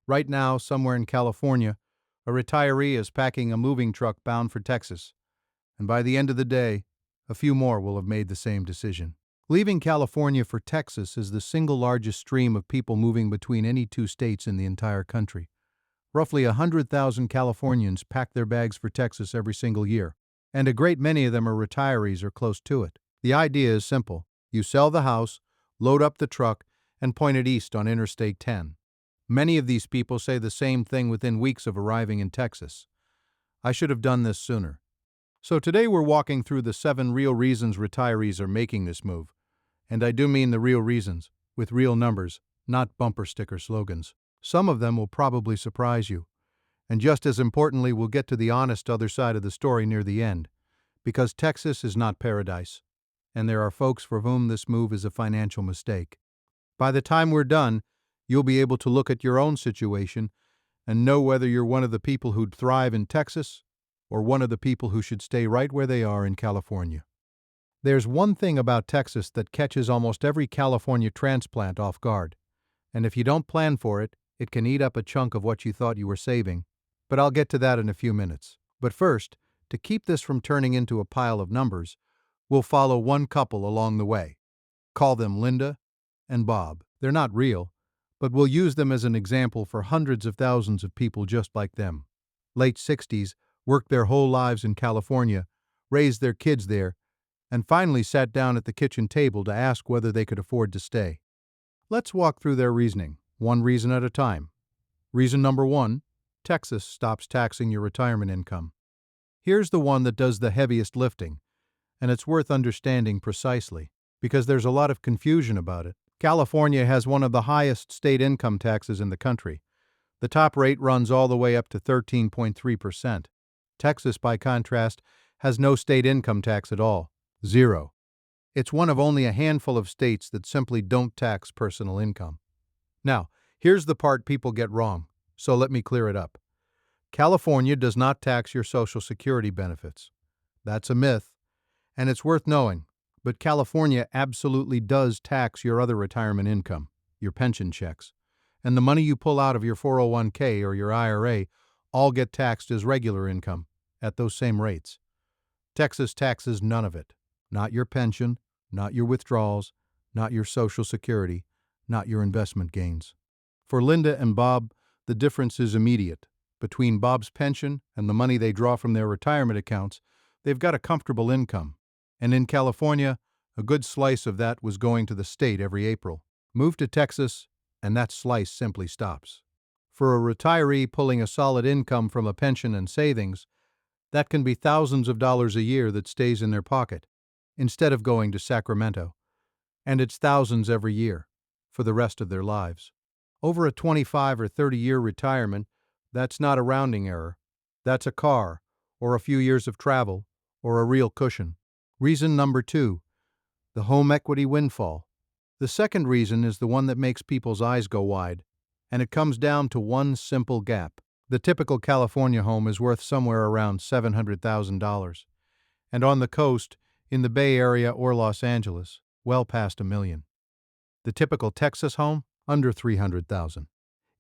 Right now, somewhere in California, a retiree is packing a moving truck bound for Texas, and by the end of the day, a few more will have made the same decision. Leaving California for Texas is the single largest stream of people moving between any two states in the entire country. Roughly 100,000 Californians pack their bags for Texas every single year, and a great many of them are retirees or close to it. The idea is simple. You sell the house, load up the truck, and point it east on Interstate 10. Many of these people say the same thing within weeks of arriving in Texas. I should have done this sooner. So today we're walking through the 7 real reasons retirees are making this move. And I do mean the real reasons, with real numbers, not bumper sticker slogans. Some of them will probably surprise you. And just as importantly, we'll get to the honest other side of the story near the end. Because Texas is not paradise. And there are folks for whom this move is a financial mistake. By the time we're done, you'll be able to look at your own situation and know whether you're one of the people who'd thrive in Texas or one of the people who should stay right where they are in California. There's one thing about Texas that catches almost every California transplant off guard. And if you don't plan for it, it can eat up a chunk of what you thought you were saving. But I'll get to that in a few minutes. But first, to keep this from turning into a pile of numbers, we'll follow one couple along the way. Call them Linda and Bob. They're not real, but we'll use them as an example for hundreds of thousands of people just like them. Late 60s, worked their whole lives in California, raised their kids there, and finally sat down at the kitchen table to ask whether they could afford to stay. Let's walk through their reasoning, one reason at a time. Reason number 1, Texas stops taxing your retirement income. Here's the one that does the heaviest lifting, and it's worth understanding precisely, because there's a lot of confusion about it. California has one of the highest state income taxes in the country. The top rate runs all the way up to 13.3%. Texas, by contrast, has no state income tax at all. 0. It's one of only a handful of states that simply don't tax personal income. Now, here's the part people get wrong, so let me clear it up. California does not tax your Social Security benefits. That's a myth, and it's worth knowing, but California absolutely does tax your other retirement income, your pension checks, and the money you pull out of your 401k or your IRA all get taxed as regular income at those same rates. Texas taxes none of it. Not your pension, not your withdrawals, not your Social Security, not your investment gains. For Linda and Bob, the difference is immediate. Between Bob's pension and the money they draw from their retirement accounts, they've got a comfortable income. And in California, a good slice of that was going to the state every April. Move to Texas, and that slice simply stops. For a retiree pulling a solid income from a pension and savings, that can be thousands of dollars a year that stays in their pocket, instead of going to Sacramento. And it's thousands every year, for the rest of their lives. Over a 25 or 30-year retirement, that's not a rounding error. That's a car, or a few years of travel, or a real cushion. Reason number 2, the home equity windfall. The second reason is the one that makes people's eyes go wide, and it comes down to one simple gap. The typical California home is worth somewhere around $700,000, and on the coast, in the Bay Area or Los Angeles, well past $1 million. The typical Texas home, under $300,000.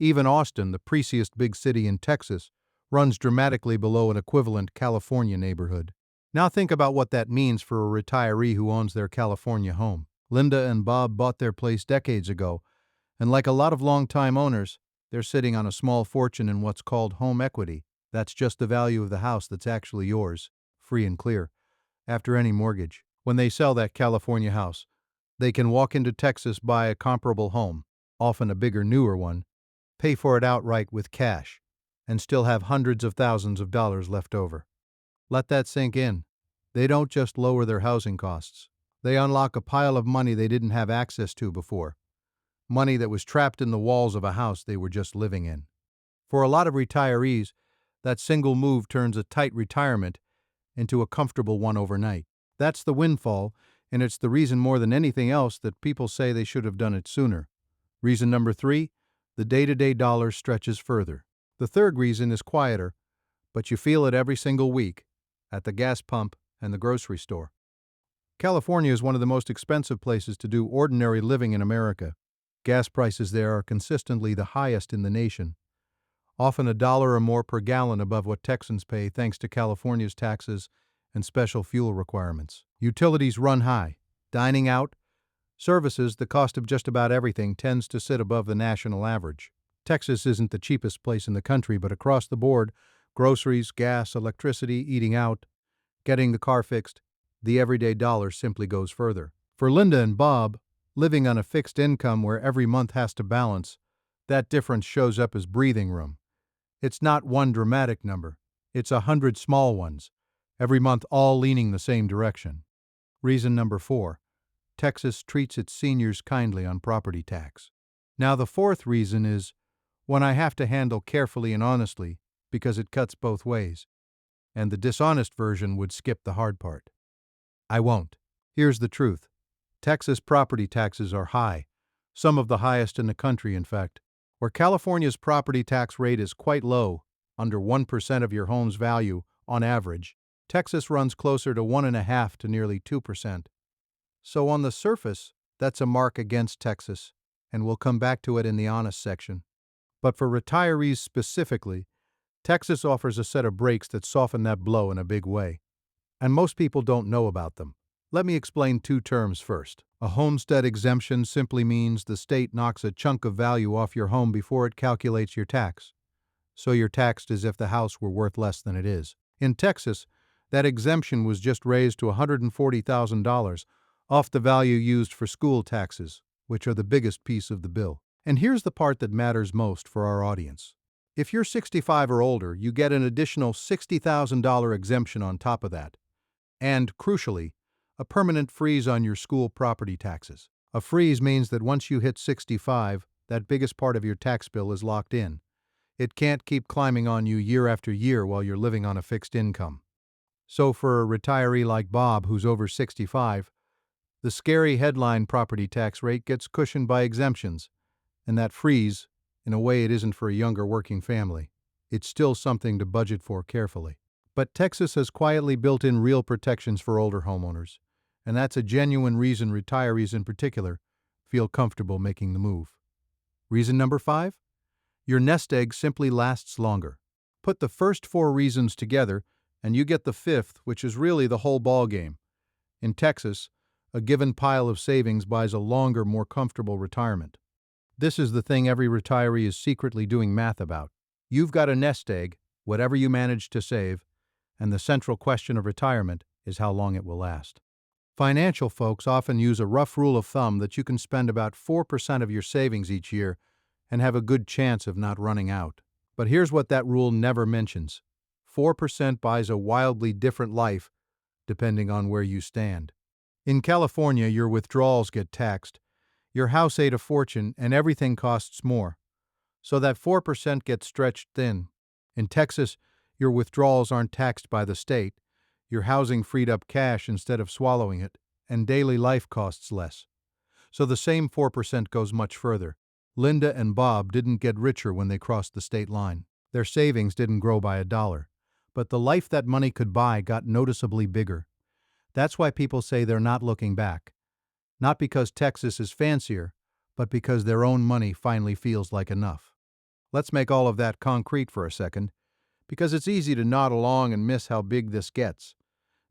Even Austin, the priciest big city in Texas, runs dramatically below an equivalent California neighborhood. Now think about what that means for a retiree who owns their California home. Linda and Bob bought their place decades ago, and like a lot of long-time owners, they're sitting on a small fortune in what's called home equity. That's just the value of the house that's actually yours, free and clear, after any mortgage. When they sell that California house, they can walk into Texas, buy a comparable home, often a bigger, newer one, pay for it outright with cash, and still have hundreds of thousands of dollars left over. Let that sink in. They don't just lower their housing costs. They unlock a pile of money they didn't have access to before. Money that was trapped in the walls of a house they were just living in. For a lot of retirees, that single move turns a tight retirement into a comfortable one overnight. That's the windfall, and it's the reason more than anything else that people say they should have done it sooner. Reason number 3, the day-to-day dollar stretches further. The third reason is quieter, but you feel it every single week, at the gas pump and the grocery store. California is one of the most expensive places to do ordinary living in America. Gas prices there are consistently the highest in the nation, often $1 or more per gallon above what Texans pay thanks to California's taxes and special fuel requirements. Utilities run high. Dining out, services, the cost of just about everything tends to sit above the national average. Texas isn't the cheapest place in the country, but across the board, groceries, gas, electricity, eating out, getting the car fixed, the everyday dollar simply goes further. For Linda and Bob, living on a fixed income where every month has to balance, that difference shows up as breathing room. It's not one dramatic number, it's 100 small ones, every month all leaning the same direction. Reason number 4. Texas treats its seniors kindly on property tax. Now the fourth reason is one I have to handle carefully and honestly because it cuts both ways, and the dishonest version would skip the hard part. I won't. Here's the truth. Texas property taxes are high, some of the highest in the country, in fact. Where California's property tax rate is quite low, under 1% of your home's value on average, Texas runs closer to 1.5% to nearly 2%. So on the surface, that's a mark against Texas, and we'll come back to it in the honest section. But for retirees specifically, Texas offers a set of breaks that soften that blow in a big way. And most people don't know about them. Let me explain 2 terms first. A homestead exemption simply means the state knocks a chunk of value off your home before it calculates your tax. So you're taxed as if the house were worth less than it is. In Texas, that exemption was just raised to $140,000 off the value used for school taxes, which are the biggest piece of the bill. And here's the part that matters most for our audience. If you're 65 or older, you get an additional $60,000 exemption on top of that. And, crucially, a permanent freeze on your school property taxes. A freeze means that once you hit 65, that biggest part of your tax bill is locked in. It can't keep climbing on you year after year while you're living on a fixed income. So for a retiree like Bob, who's over 65, the scary headline property tax rate gets cushioned by exemptions, and that freeze, in a way it isn't for a younger working family. It's still something to budget for carefully. But Texas has quietly built in real protections for older homeowners, and that's a genuine reason retirees in particular feel comfortable making the move. Reason number 5? Your nest egg simply lasts longer. Put the first 4 reasons together, and you get the 5th, which is really the whole ballgame. In Texas, a given pile of savings buys a longer, more comfortable retirement. This is the thing every retiree is secretly doing math about. You've got a nest egg, whatever you manage to save, and the central question of retirement is how long it will last. Financial folks often use a rough rule of thumb that you can spend about 4% of your savings each year and have a good chance of not running out. But here's what that rule never mentions. 4% buys a wildly different life depending on where you stand. In California, your withdrawals get taxed, your house ate a fortune, and everything costs more. So that 4% gets stretched thin. In Texas, your withdrawals aren't taxed by the state, your housing freed up cash instead of swallowing it, and daily life costs less. So the same 4% goes much further. Linda and Bob didn't get richer when they crossed the state line. Their savings didn't grow by $1, but the life that money could buy got noticeably bigger. That's why people say they're not looking back. Not because Texas is fancier, but because their own money finally feels like enough. Let's make all of that concrete for a second, because it's easy to nod along and miss how big this gets.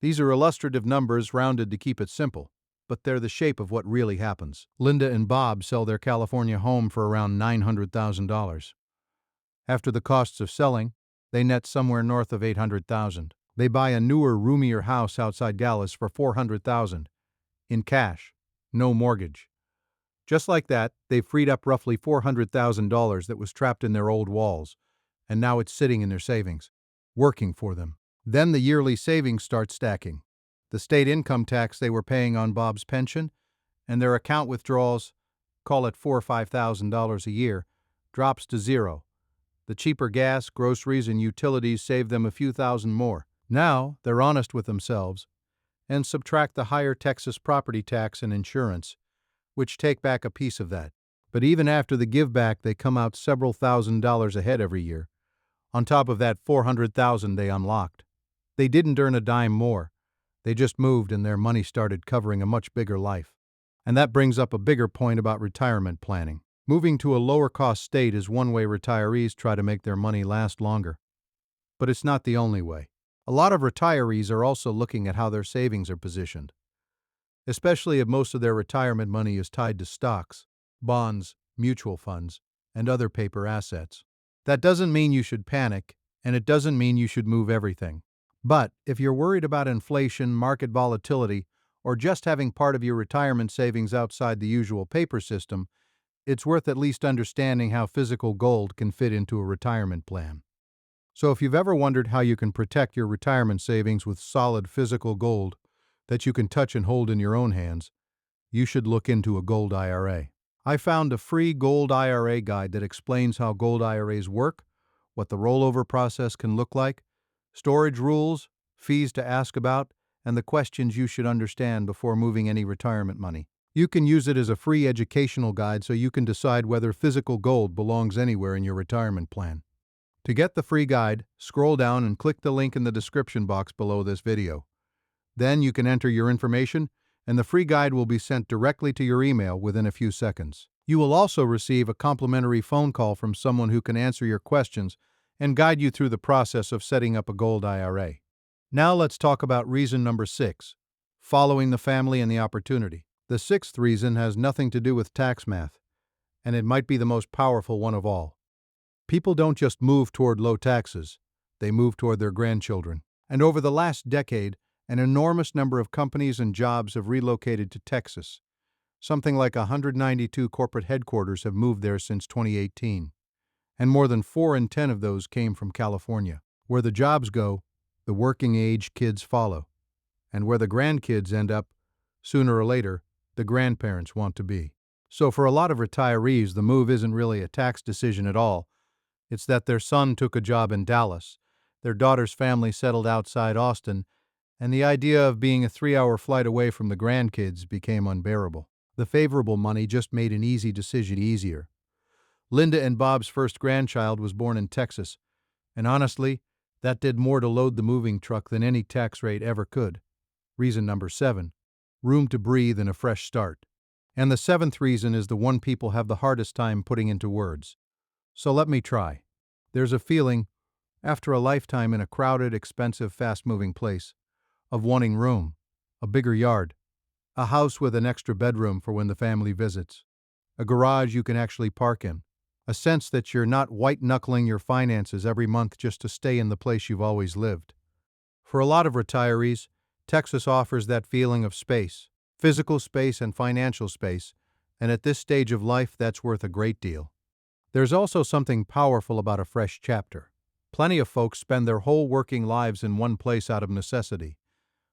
These are illustrative numbers rounded to keep it simple, but they're the shape of what really happens. Linda and Bob sell their California home for around $900,000. After the costs of selling, they net somewhere north of $800,000. They buy a newer, roomier house outside Dallas for $400,000 in cash, no mortgage. Just like that, they've freed up roughly $400,000 that was trapped in their old walls, and now it's sitting in their savings, working for them. Then the yearly savings start stacking. The state income tax they were paying on Bob's pension, and their account withdrawals, call it $4,000 or $5,000 a year, drops to zero. The cheaper gas, groceries, and utilities save them a few thousand more. Now they're honest with themselves and subtract the higher Texas property tax and insurance, which take back a piece of that. But even after the give back, they come out several $1,000s ahead every year, on top of that $400,000 they unlocked. They didn't earn a dime more. They just moved and their money started covering a much bigger life. And that brings up a bigger point about retirement planning. Moving to a lower-cost state is one way retirees try to make their money last longer. But it's not the only way. A lot of retirees are also looking at how their savings are positioned, especially if most of their retirement money is tied to stocks, bonds, mutual funds, and other paper assets. That doesn't mean you should panic, and it doesn't mean you should move everything. But if you're worried about inflation, market volatility, or just having part of your retirement savings outside the usual paper system, it's worth at least understanding how physical gold can fit into a retirement plan. So if you've ever wondered how you can protect your retirement savings with solid physical gold that you can touch and hold in your own hands, you should look into a gold IRA. I found a free gold IRA guide that explains how gold IRAs work, what the rollover process can look like, storage rules, fees to ask about, and the questions you should understand before moving any retirement money. You can use it as a free educational guide so you can decide whether physical gold belongs anywhere in your retirement plan. To get the free guide, scroll down and click the link in the description box below this video. Then you can enter your information, and the free guide will be sent directly to your email within a few seconds. You will also receive a complimentary phone call from someone who can answer your questions and guide you through the process of setting up a gold IRA. Now let's talk about reason number 6, following the family and the opportunity. The sixth reason has nothing to do with tax math, and it might be the most powerful one of all. People don't just move toward low taxes, they move toward their grandchildren. And over the last decade, an enormous number of companies and jobs have relocated to Texas. Something like 192 corporate headquarters have moved there since 2018. And more than 4 in 10 of those came from California. Where the jobs go, the working age kids follow. And where the grandkids end up, sooner or later, the grandparents want to be. So for a lot of retirees, the move isn't really a tax decision at all. It's that their son took a job in Dallas, their daughter's family settled outside Austin, and the idea of being a 3-hour flight away from the grandkids became unbearable. The favorable money just made an easy decision easier. Linda and Bob's first grandchild was born in Texas, and honestly, that did more to load the moving truck than any tax rate ever could. Reason number 7, room to breathe and a fresh start. And the 7th reason is the one people have the hardest time putting into words. So let me try. There's a feeling, after a lifetime in a crowded, expensive, fast-moving place, of wanting room, a bigger yard, a house with an extra bedroom for when the family visits, a garage you can actually park in, a sense that you're not white-knuckling your finances every month just to stay in the place you've always lived. For a lot of retirees, Texas offers that feeling of space, physical space and financial space, and at this stage of life, that's worth a great deal. There's also something powerful about a fresh chapter. Plenty of folks spend their whole working lives in one place out of necessity.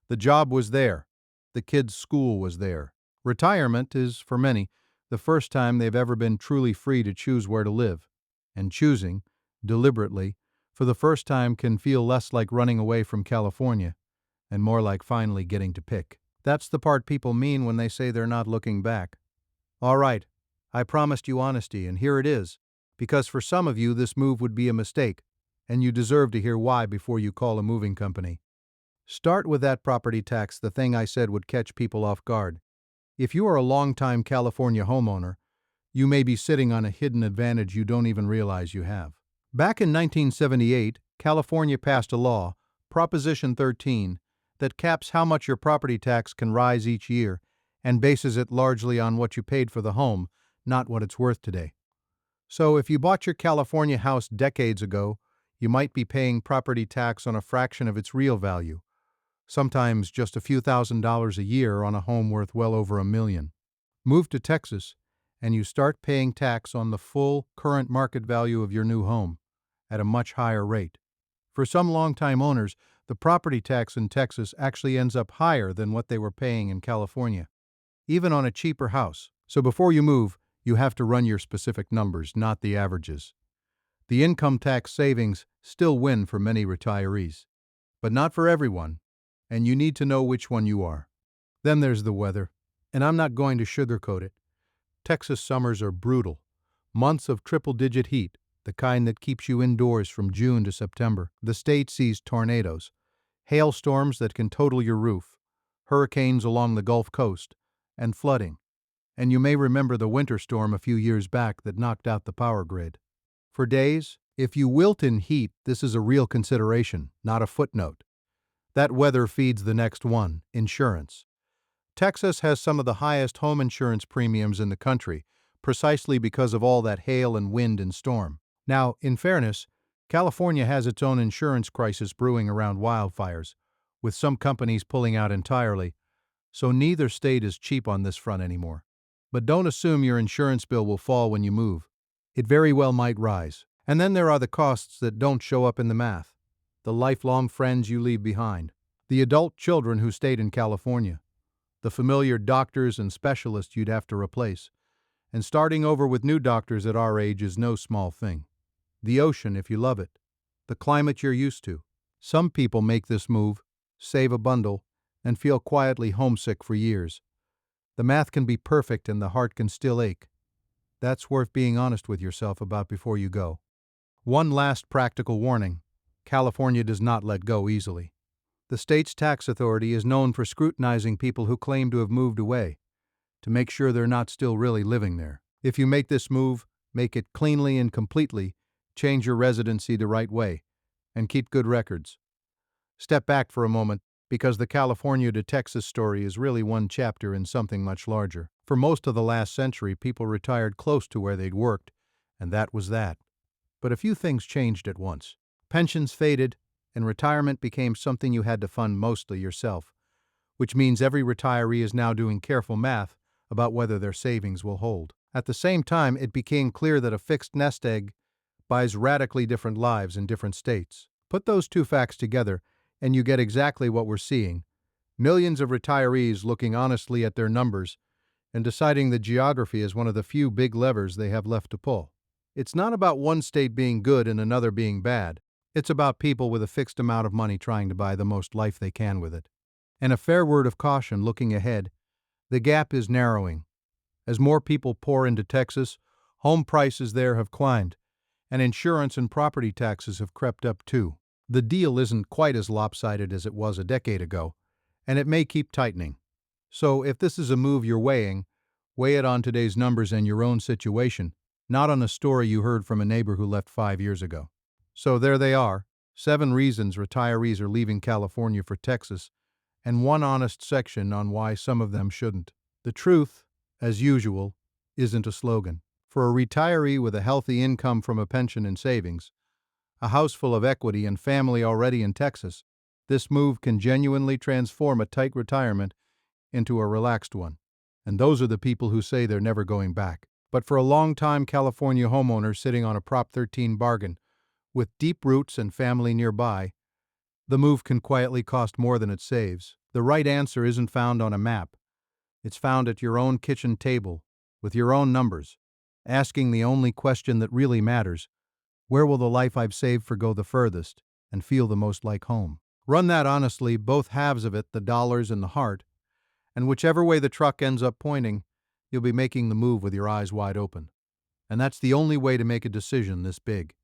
The job was there. The kids' school was there. Retirement is, for many, the first time they've ever been truly free to choose where to live. And choosing, deliberately, for the first time can feel less like running away from California and more like finally getting to pick. That's the part people mean when they say they're not looking back. All right, I promised you honesty, and here it is. Because for some of you, this move would be a mistake, and you deserve to hear why before you call a moving company. Start with that property tax, the thing I said would catch people off guard. If you are a long-time California homeowner, you may be sitting on a hidden advantage you don't even realize you have. Back in 1978, California passed a law, Proposition 13, that caps how much your property tax can rise each year and bases it largely on what you paid for the home, not what it's worth today. So if you bought your California house decades ago, you might be paying property tax on a fraction of its real value, sometimes just a few $1,000s a year on a home worth well over $1 million. Move to Texas, and you start paying tax on the full current market value of your new home at a much higher rate. For some longtime owners, the property tax in Texas actually ends up higher than what they were paying in California, even on a cheaper house. So before you move, you have to run your specific numbers, not the averages. The income tax savings still win for many retirees, but not for everyone, and you need to know which one you are. Then there's the weather, and I'm not going to sugarcoat it. Texas summers are brutal. Months of triple-digit heat, the kind that keeps you indoors from June to September. The state sees tornadoes, hailstorms that can total your roof, hurricanes along the Gulf Coast, and flooding. And you may remember the winter storm a few years back that knocked out the power grid. For days, if you wilt in heat, this is a real consideration, not a footnote. That weather feeds the next one, insurance. Texas has some of the highest home insurance premiums in the country, precisely because of all that hail and wind and storm. Now, in fairness, California has its own insurance crisis brewing around wildfires, with some companies pulling out entirely, so neither state is cheap on this front anymore. But don't assume your insurance bill will fall when you move. It very well might rise. And then there are the costs that don't show up in the math. The lifelong friends you leave behind. The adult children who stayed in California. The familiar doctors and specialists you'd have to replace. And starting over with new doctors at our age is no small thing. The ocean, if you love it. The climate you're used to. Some people make this move, save a bundle, and feel quietly homesick for years. The math can be perfect and the heart can still ache. That's worth being honest with yourself about before you go. One last practical warning. California does not let go easily. The state's tax authority is known for scrutinizing people who claim to have moved away, to make sure they're not still really living there. If you make this move, make it cleanly and completely, change your residency the right way, and keep good records. Step back for a moment, because the California to Texas story is really one chapter in something much larger. For most of the last century, people retired close to where they'd worked, and that was that. But a few things changed at once. Pensions faded, and retirement became something you had to fund mostly yourself, which means every retiree is now doing careful math about whether their savings will hold. At the same time, it became clear that a fixed nest egg buys radically different lives in different states. Put those two facts together, and you get exactly what we're seeing. Millions of retirees looking honestly at their numbers and deciding that geography is one of the few big levers they have left to pull. It's not about one state being good and another being bad. It's about people with a fixed amount of money trying to buy the most life they can with it. And a fair word of caution looking ahead, the gap is narrowing. As more people pour into Texas, home prices there have climbed, and insurance and property taxes have crept up too. The deal isn't quite as lopsided as it was a decade ago, and it may keep tightening. So if this is a move you're weighing, weigh it on today's numbers and your own situation, not on a story you heard from a neighbor who left 5 years ago. So there they are, 7 reasons retirees are leaving California for Texas, and one honest section on why some of them shouldn't. The truth, as usual, isn't a slogan. For a retiree with a healthy income from a pension and savings, a house full of equity and family already in Texas, this move can genuinely transform a tight retirement into a relaxed one. And those are the people who say they're never going back. But for a long-time California homeowner sitting on a Prop 13 bargain, with deep roots and family nearby, the move can quietly cost more than it saves. The right answer isn't found on a map. It's found at your own kitchen table, with your own numbers, asking the only question that really matters: where will the life I've saved for go the furthest and feel the most like home? Run that honestly, both halves of it, the dollars and the heart, and whichever way the truck ends up pointing, you'll be making the move with your eyes wide open. And that's the only way to make a decision this big.